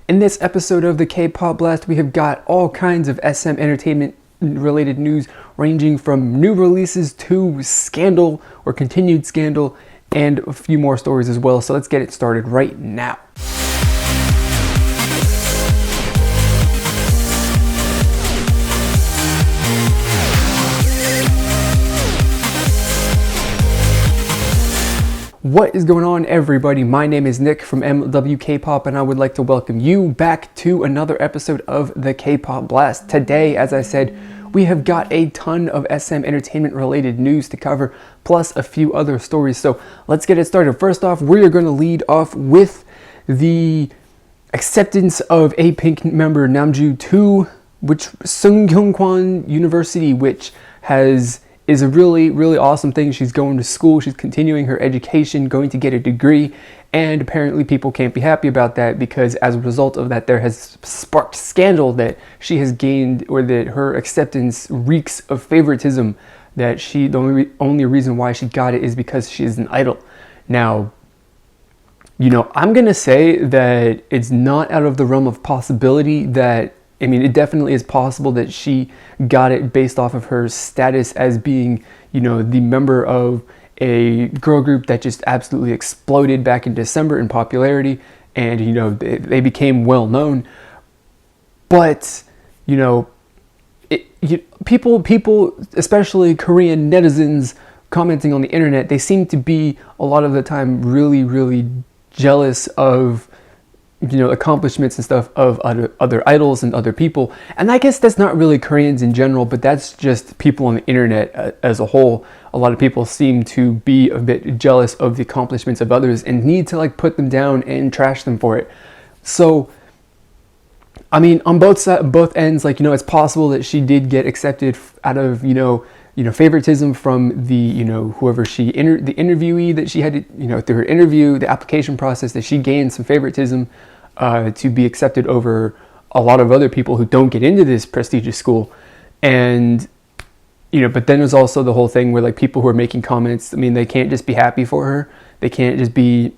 In this episode of the K-Pop Blast, we have got all kinds of SM entertainment related news ranging from new releases to scandal or continued scandal and a few more stories as well. So let's get it started right now. What is going on, everybody? My name is Nick from MW K-Pop, and I would like to welcome you back to another episode of the K-Pop Blast. Today, as I said, we have got a ton of SM entertainment related news to cover, plus a few other stories. So let's get it started. First off, we are going to lead off with the acceptance of A-Pink member Namju to Sungkyunkwan University, which is a really awesome thing. She's going to school, she's continuing her education, going to get a degree, and apparently people can't be happy about that because as a result of that there has sparked scandal that she has gained, or that her acceptance reeks of favoritism, that the only reason why she got it is because she is an idol. Now, I'm gonna say that it's not out of the realm of possibility that it definitely is possible that she got it based off of her status as being, the member of a girl group that just absolutely exploded back in December in popularity, and, they became well known. But, people, especially Korean netizens commenting on the internet, they seem to be a lot of the time really jealous of accomplishments and stuff of other idols and other people. And I guess that's not really Koreans in general, but that's just people on the internet as a whole. A lot of people seem to be a bit jealous of the accomplishments of others and need to put them down and trash them for it. So, on both ends, it's possible that she did get accepted out of, favoritism from the, whoever the interviewee that she had, through her interview, the application process, that she gained some favoritism to be accepted over a lot of other people who don't get into this prestigious school. And, but then there's also the whole thing where people who are making comments, they can't just be happy for her. They can't just be,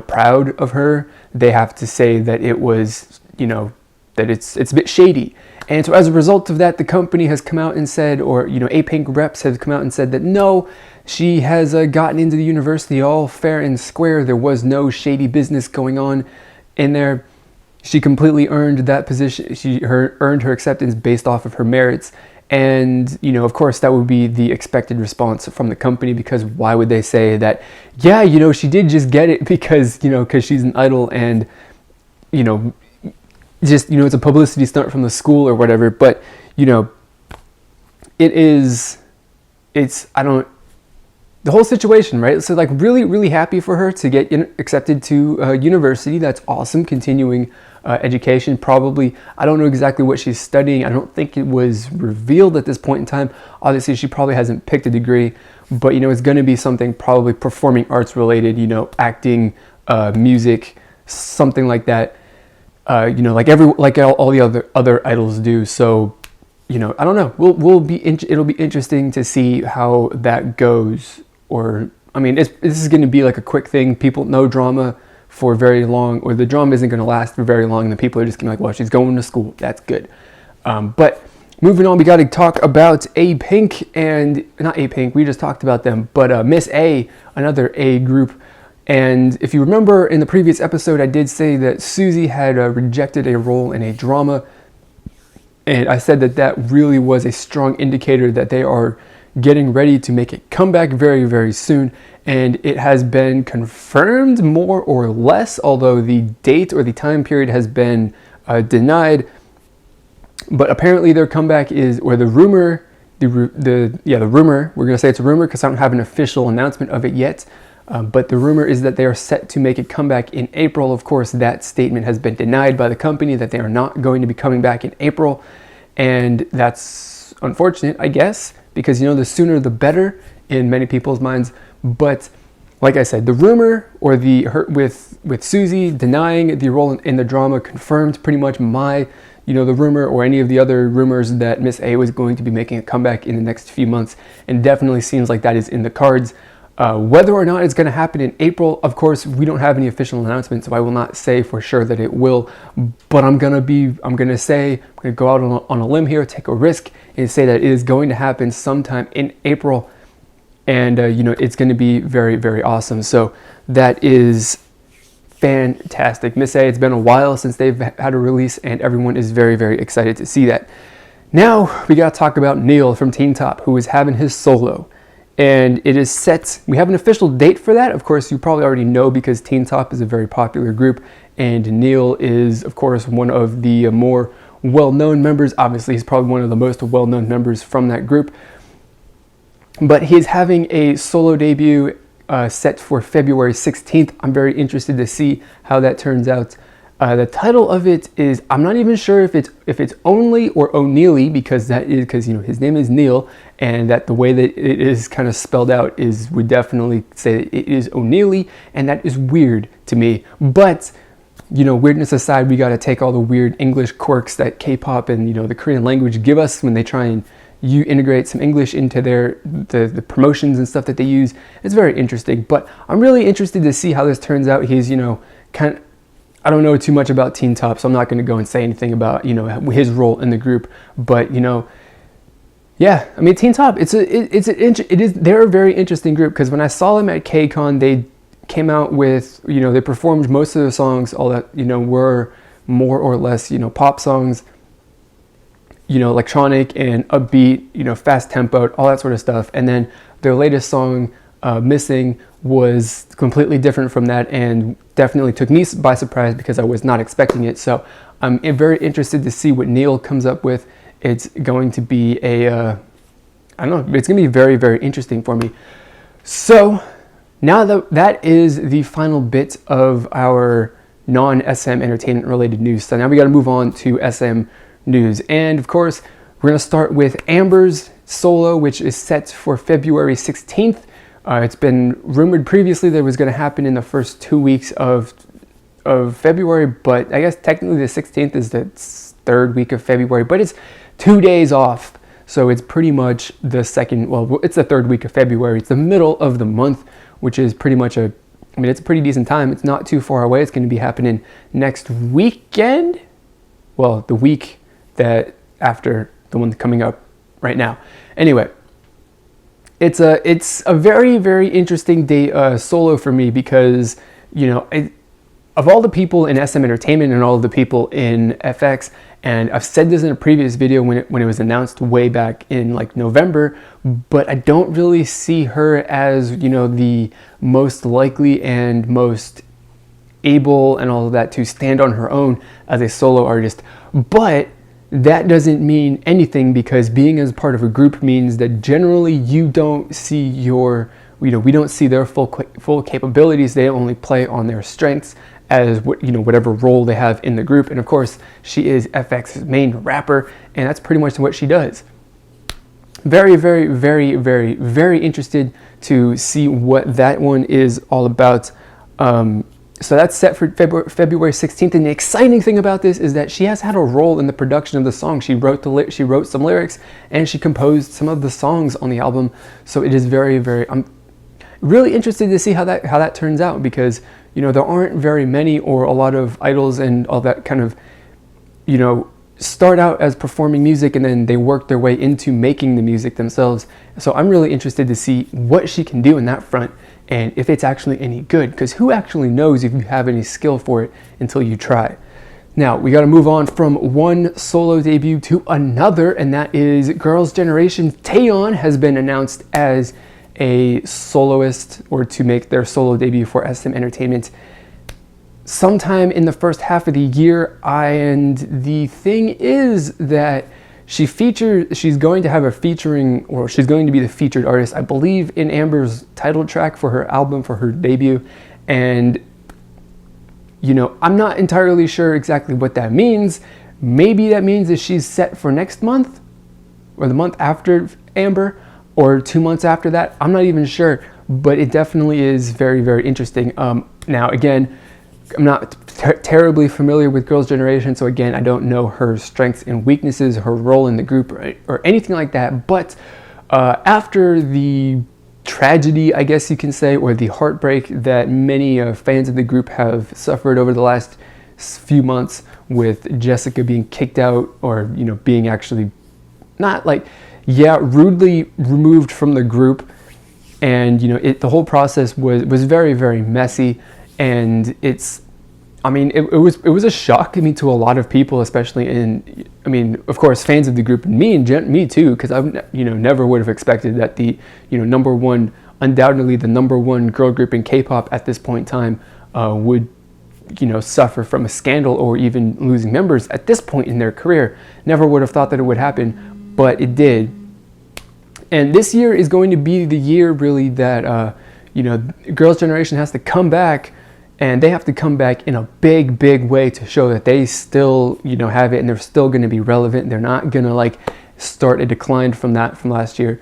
proud of her. They have to say that it was, that it's a bit shady. And so as a result of that, the company has come out and said, or, A-Pink reps have come out and said that no, she has gotten into the university all fair and square. There was no shady business going on in there. She completely earned that position. She earned her acceptance based off of her merits. And, of course, that would be the expected response from the company, because why would they say that, yeah, she did just get it because she's an idol and, just, it's a publicity stunt from the school or whatever. But, the whole situation, right? So really happy for her to get accepted to university. That's awesome. Continuing education, probably. I don't know exactly what she's studying. I don't think it was revealed at this point in time. Obviously, she probably hasn't picked a degree, but it's going to be something probably performing arts related, acting, music, something like that. Like all the other idols do. So, I don't know. It'll be interesting to see how that goes. Or, this is going to be a quick thing. People, no drama for very long, or the drama isn't going to last for very long. And the people are just going to be well, she's going to school. That's good. But moving on, we got to talk about A-Pink, and not A-Pink, we just talked about them, but Miss A, another A group. And if you remember in the previous episode, I did say that Suzy had rejected a role in a drama. And I said that really was a strong indicator that they are getting ready to make a comeback very soon. And it has been confirmed more or less, although the date or the time period has been denied. But apparently their comeback is, or the rumor, the rumor, we're going to say it's a rumor because I don't have an official announcement of it yet. But the rumor is that they are set to make a comeback in April. Of course, that statement has been denied by the company, that they are not going to be coming back in April. And that's unfortunate, I guess, because, the sooner the better in many people's minds. But like I said, the rumor, or with Suzy denying the role in the drama, confirmed pretty much the rumor or any of the other rumors that Miss A was going to be making a comeback in the next few months. And definitely seems like that is in the cards. Whether or not it's going to happen in April, of course, we don't have any official announcement, so I will not say for sure that it will. But I'm going to go out on a limb here, take a risk, and say that it is going to happen sometime in April. And, it's going to be very, very awesome. So that is fantastic. Miss A, it's been a while since they've had a release, and everyone is very, very excited to see that. Now, we got to talk about Neil from Teen Top, who is having his solo. And it is set, we have an official date for that. Of course, you probably already know because Teen Top is a very popular group, and Neil is, of course, one of the more well-known members. Obviously, he's probably one of the most well-known members from that group. But he's having a solo debut set for February 16th. I'm very interested to see how that turns out. The title of it is, I'm not even sure if it's Only or O'Neilly, because his name is Neil, and that the way that it is kind of spelled out would definitely say that it is O'Neilly, and that is weird to me. But weirdness aside, we got to take all the weird English quirks that K-pop and the Korean language give us when they try and you integrate some English into the promotions and stuff that they use. It's very interesting, but I'm really interested to see how this turns out. He's I don't know too much about Teen Top, so I'm not going to go and say anything about his role in the group. But yeah, I mean, Teen Top, they're a very interesting group, because when I saw them at KCON, they came out with they performed most of the songs, all that were more or less pop songs, electronic and upbeat, fast tempoed, all that sort of stuff. And then their latest song, Missing, was completely different from that, and definitely took me by surprise because I was not expecting it. So I'm very interested to see what Neil comes up with. It's going to be it's going to be very, very interesting for me. So now that is the final bit of our non-SM entertainment related news. So now we got to move on to SM news. And of course, we're going to start with Amber's solo, which is set for February 16th. It's been rumored previously that it was going to happen in the first 2 weeks of February, but I guess technically the 16th is the third week of February, but it's 2 days off. So it's pretty much it's the third week of February. It's the middle of the month, which is pretty much it's a pretty decent time. It's not too far away. It's going to be happening next weekend. Well, the week that after the one coming up right now. Anyway, it's a very, very interesting day solo for me, because of all the people in SM Entertainment and all of the people in FX, and I've said this in a previous video when it was announced way back in November, but I don't really see her as the most likely and most able and all of that to stand on her own as a solo artist. But that doesn't mean anything, because being as part of a group means that generally you don't see we don't see their full capabilities. They only play on their strengths as whatever role they have in the group. And of course, she is FX's main rapper, and that's pretty much what she does. Very, very, very, very, very interested to see what that one is all about. So that's set for February 16th. And the exciting thing about this is that she has had a role in the production of the song. She wrote some lyrics, and she composed some of the songs on the album. So it is very, very, I'm really interested to see how that turns out, because there aren't very many or a lot of idols and all that kind of start out as performing music and then they work their way into making the music themselves. So I'm really interested to see what she can do in that front, and if it's actually any good, because who actually knows if you have any skill for it until you try. Now, we got to move on from one solo debut to another, and that is Girls' Generation. Taeyeon has been announced as a soloist, or to make their solo debut for SM Entertainment sometime in the first half of the year. And the thing is that she's going to have a featuring, or she's going to be the featured artist, I believe, in Amber's title track for her album, for her debut. And I'm not entirely sure exactly what that means. Maybe that means that she's set for next month, or the month after Amber, or 2 months after that. I'm not even sure, but it definitely is very, very interesting. Now, again, I'm not terribly familiar with Girls' Generation, so again, I don't know her strengths and weaknesses, her role in the group, or anything like that. But after the tragedy, I guess you can say, or the heartbreak that many fans of the group have suffered over the last few months, with Jessica being kicked out, or being actually not like, rudely removed from the group. And the whole process was very, very messy, and it was a shock, to a lot of people, especially of course, fans of the group, and me too, because I never would have expected that the undoubtedly the number one girl group in K-pop at this point in time would suffer from a scandal or even losing members at this point in their career. Never would have thought that it would happen, but it did. And this year is going to be the year, really, that Girls' Generation has to come back, and they have to come back in a big, big way to show that they still have it, and they're still going to be relevant. They're not going to start a decline from last year.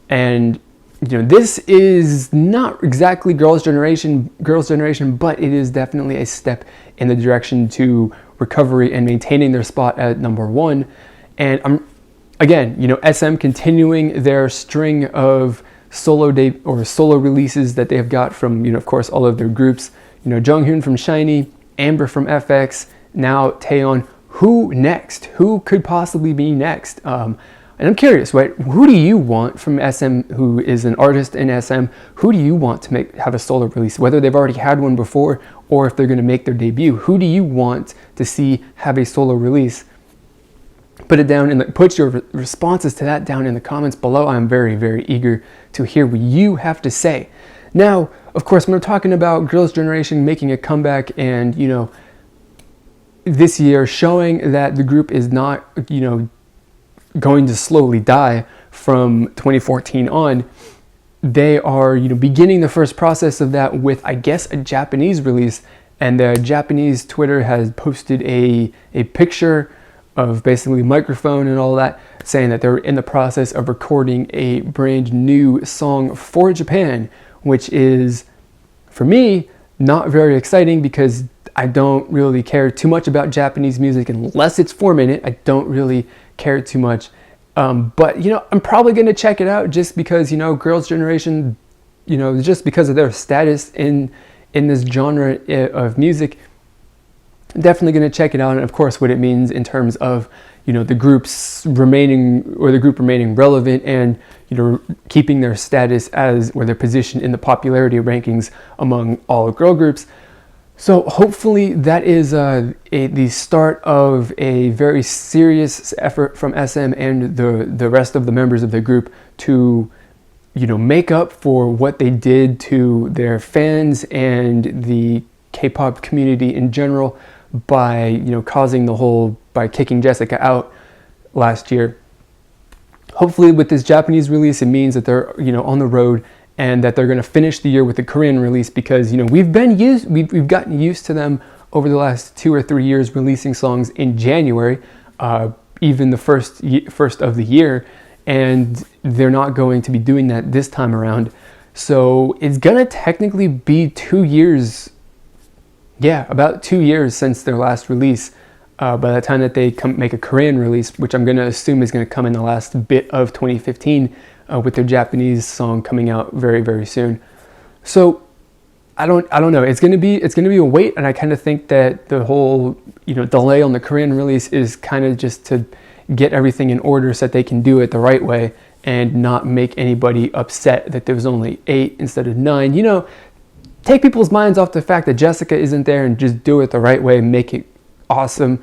And this is not exactly Girls' Generation, but it is definitely a step in the direction to recovery and maintaining their spot at number one. And SM continuing their string of solo releases that they have got from, of course, all of their groups. Jonghyun from SHINee, Amber from FX, now Taeyeon. Who next? Who could possibly be next? And I'm curious, right? Who do you want from SM, who is an artist in SM? Who do you want to have a solo release? Whether they've already had one before, or if they're going to make their debut, who do you want to see have a solo release? Put it down put your responses to that down in the comments below. I'm very, very eager to hear what you have to say. Now, of course, when we're talking about Girls' Generation making a comeback, and this year showing that the group is not going to slowly die from 2014 on, they are beginning the first process of that with, I guess, a Japanese release. And the Japanese Twitter has posted a picture of basically microphone and all that, saying that they're in the process of recording a brand new song for Japan, which is, for me, not very exciting, because I don't really care too much about Japanese music unless it's 4 minute. I don't really care too much. But I'm probably going to check it out, just because Girls' Generation, just because of their status in this genre of music. Definitely going to check it out, and of course what it means in terms of the group remaining relevant, and keeping their status or their position in the popularity rankings among all girl groups. So hopefully that is the start of a very serious effort from SM and the rest of the members of the group to make up for what they did to their fans and the K-pop community in general, by by kicking Jessica out last year. Hopefully with this Japanese release, it means that they're on the road, and that they're going to finish the year with a Korean release, because we've gotten used to them over the last 2 or 3 years releasing songs in January, even the first of the year, and they're not going to be doing that this time around. So it's gonna technically be 2 years. Yeah, about 2 years since their last release, by the time that they make a Korean release, which I'm going to assume is going to come in the last bit of 2015, with their Japanese song coming out very, very soon. So I don't know. It's going to be a wait, and I kind of think that the whole delay on the Korean release is kind of just to get everything in order so that they can do it the right way and not make anybody upset that there was only 8 instead of 9. Take people's minds off the fact that Jessica isn't there, and just do it the right way, make it awesome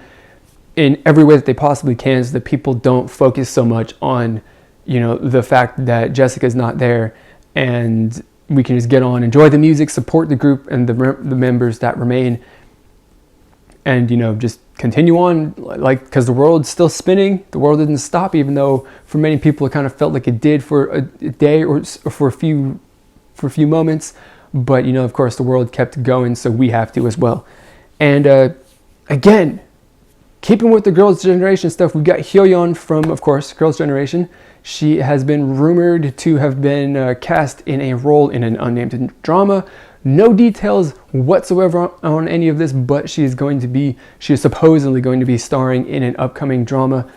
in every way that they possibly can, so that people don't focus so much on, the fact that Jessica's not there, and we can just get on, enjoy the music, support the group and the members that remain, and, just continue on, because the world's still spinning. The world didn't stop, even though for many people it kind of felt like it did for a day or for a few moments. But, of course, the world kept going, so we have to as well. And again, keeping with the Girls' Generation stuff, we've got Helion from, of course, Girls' Generation. She has been rumored to have been cast in a role in an unnamed drama. No details whatsoever on any of this, but she is supposedly going to be starring in an upcoming drama.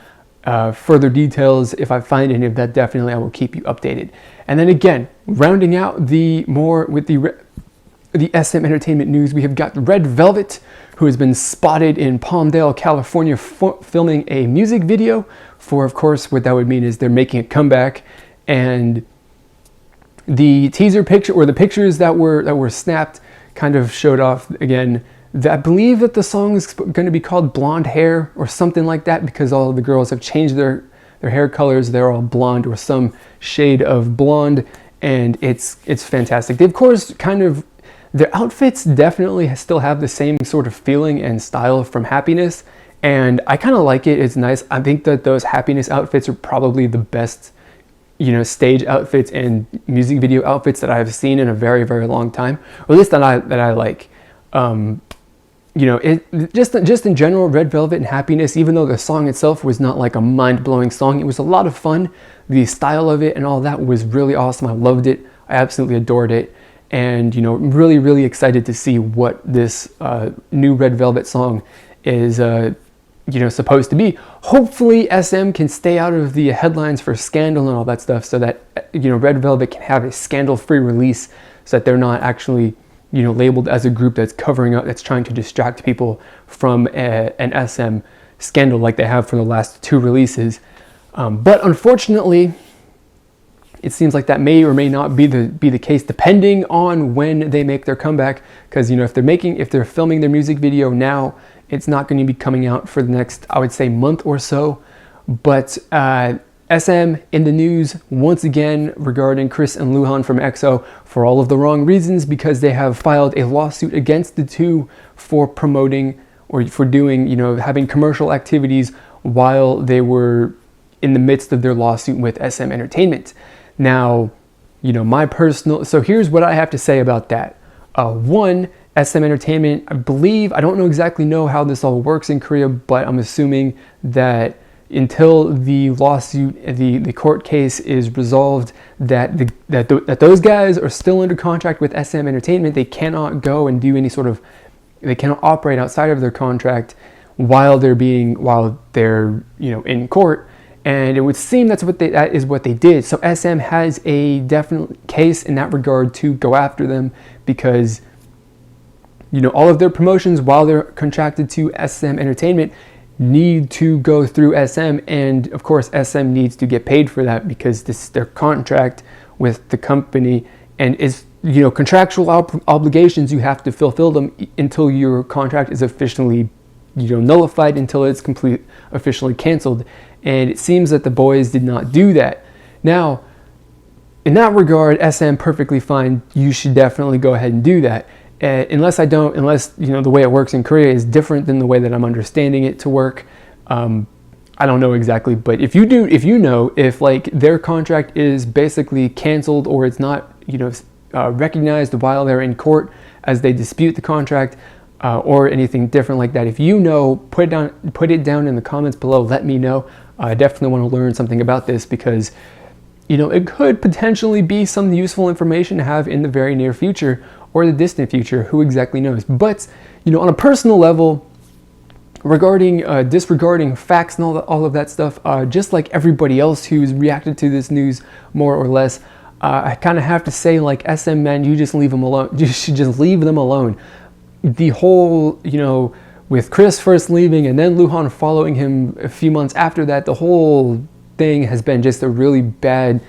further details. If I find any of that, definitely I will keep you updated. And then again, rounding out the SM Entertainment news, we have got Red Velvet, who has been spotted in Palmdale, California, filming a music video for, of course, what that would mean is they're making a comeback. And the teaser picture, or the pictures that were snapped, kind of showed off again. I believe that the song is going to be called Blonde Hair or something like that, because all of the girls have changed their hair colors. They're all blonde or some shade of blonde, and it's fantastic. They, of course, kind of, their outfits definitely still have the same sort of feeling and style from Happiness, and I kind of like it. It's nice. I think that those Happiness outfits are probably the best, stage outfits and music video outfits that I've seen in a very, very long time, or at least that I like. Just in general, Red Velvet and Happiness, even though the song itself was not like a mind-blowing song, it was a lot of fun. The style of it and all that was really awesome. I loved it. I absolutely adored it. And, really, really excited to see what this new Red Velvet song is, supposed to be. Hopefully SM can stay out of the headlines for scandal and all that stuff, so that, Red Velvet can have a scandal-free release, so that they're not actually labeled as a group that's covering up, that's trying to distract people from an SM scandal like they have for the last 2 releases. But unfortunately, it seems like that may or may not be the case, depending on when they make their comeback. Because if they're filming their music video now, it's not going to be coming out for the next, I would say, month or so. But SM in the news once again regarding Chris and Luhan from EXO for all of the wrong reasons, because they have filed a lawsuit against the two for promoting or for doing, having commercial activities while they were in the midst of their lawsuit with SM Entertainment. Now, so here's what I have to say about that. One, SM Entertainment, I don't exactly know how this all works in Korea, but I'm assuming that until the lawsuit, the court case is resolved, that those guys are still under contract with SM Entertainment. They cannot go and do any they cannot operate outside of their contract while they're in court. And it would seem that is what they did. So SM has a definite case in that regard to go after them, because all of their promotions while they're contracted to SM Entertainment need to go through SM, and of course SM needs to get paid for that, because this is their contract with the company, and is contractual obligations. You have to fulfill them until your contract is officially nullified, until it's officially canceled. And it seems that the boys did not do that. Now, in that regard, SM perfectly fine. You should definitely go ahead and do that. Unless the way it works in Korea is different than the way that I'm understanding it to work. I don't know exactly, but if their contract is basically canceled, or it's not recognized while they're in court as they dispute the contract, or anything different like that, if put it down in the comments below. Let me know. I definitely want to learn something about this, because it could potentially be some useful information to have in the very near future or the distant future. Who exactly knows? But on a personal level, regarding disregarding facts and all of that stuff, just like everybody else who's reacted to this news more or less, I kind of have to say, like, SM, man, you just leave them alone. You should just leave them alone. The whole, with Chris first leaving and then Luhan following him a few months after that, the whole thing has been just a really bad,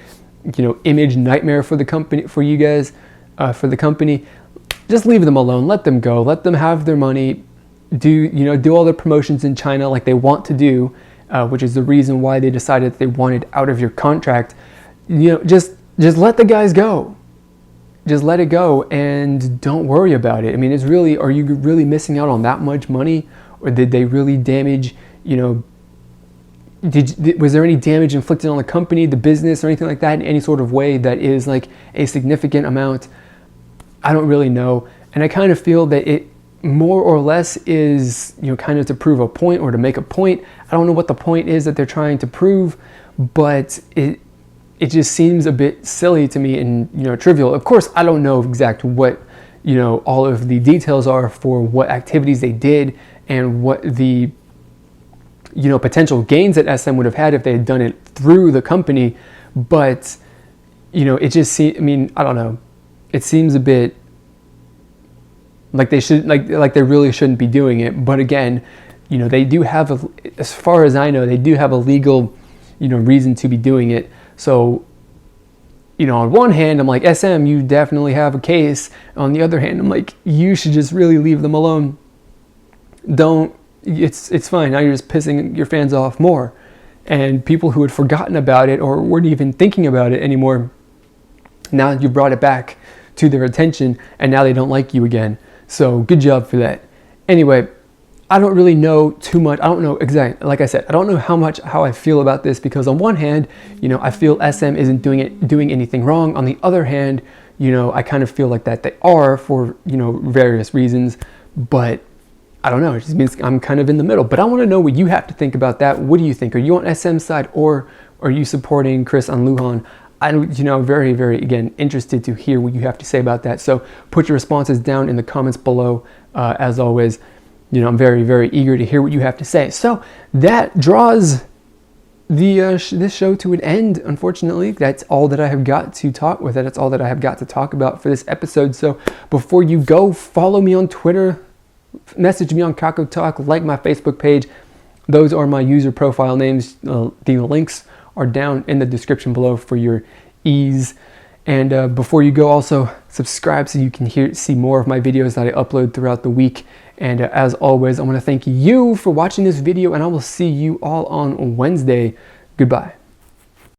image nightmare for the company, for you guys, for the company. Just leave them alone. Let them go. Let them have their money. Do all their promotions in China like they want to do, which is the reason why they decided that they wanted out of your contract. Just let the guys go. Just let it go and don't worry about it. I mean, are you really missing out on that much money? Or did they really damage, was there any damage inflicted on the company, the business, or anything like that in any sort of way that is like a significant amount? I don't really know. And I kind of feel that it more or less is, kind of to prove a point or to make a point. I don't know what the point is that they're trying to prove, but it just seems a bit silly to me and, trivial. Of course, I don't know exactly what, all of the details are for what activities they did and what the potential gains that SM would have had if they had done it through the company. But, it just seems, I don't know. It seems a bit like they should, like they really shouldn't be doing it. But again, they do have as far as I know, they do have a legal, reason to be doing it. So, on one hand, I'm like, SM, you definitely have a case. On the other hand, I'm like, you should just really leave them alone. It's fine. Now you're just pissing your fans off more. And people who had forgotten about it or weren't even thinking about it anymore, now you brought it back to their attention and now they don't like you again. So good job for that. Anyway, I don't really know too much. I don't know exactly, like I said, I don't know how I feel about this, because on one hand, I feel SM isn't doing anything wrong. On the other hand, I kind of feel like that they are for, various reasons, but I don't know. It just means I'm kind of in the middle, but I want to know what you have to think about that. What do you think? Are you on SM's side, or are you supporting Chris on Luhan? I'm, very, very, again, interested to hear what you have to say about that. So put your responses down in the comments below, as always. I'm very, very eager to hear what you have to say. So that draws this show to an end, unfortunately. That's all that I have got to talk with. That's all that I have got to talk about for this episode. So before you go, follow me on Twitter, message me on KakaoTalk, like my Facebook page. Those are my user profile names. The links are down in the description below for your ease. And before you go, also subscribe so you can see more of my videos that I upload throughout the week. And as always, I want to thank you for watching this video, and I will see you all on Wednesday. Goodbye.